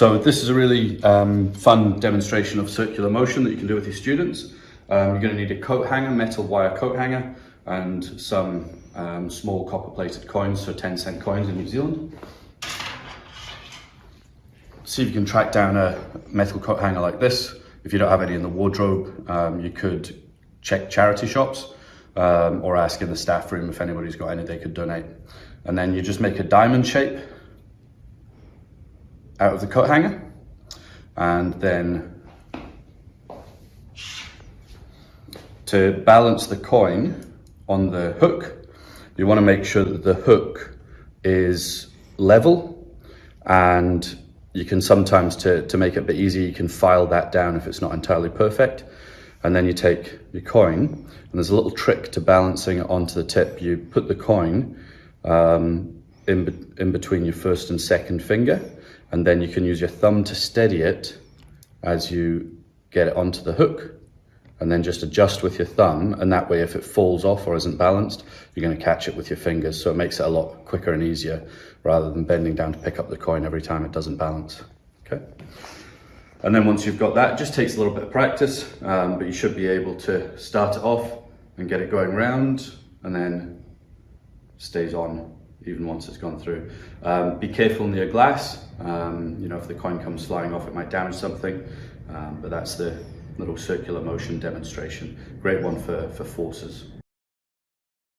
So this is a really fun demonstration of circular motion that you can do with your students. You're going to need a coat hanger, metal wire coat hanger, and some small copper plated coins, so 10-cent coins in New Zealand. See if you can track down a metal coat hanger like this. If you don't have any in the wardrobe, you could check charity shops or ask in the staff room if anybody's got any they could donate. And then you just make a diamond shape out of the coat hanger, and then to balance the coin on the hook, you want to make sure that the hook is level, and you can sometimes, to make it a bit easier, you can file that down if it's not entirely perfect. And then you take your coin, and there's a little trick to balancing it onto the tip. You put the coin in between your first and second finger, and then you can use your thumb to steady it as you get it onto the hook, and then just adjust with your thumb, and that way if it falls off or isn't balanced, you're going to catch it with your fingers, so it makes it a lot quicker and easier rather than bending down to pick up the coin every time it doesn't balance. Okay. And then once you've got that, it just takes a little bit of practice, but you should be able to start it off and get it going round, and then stays on even once it's gone through. Be careful near glass. You know, if the coin comes flying off, it might damage something, but that's the little circular motion demonstration. Great one for forces.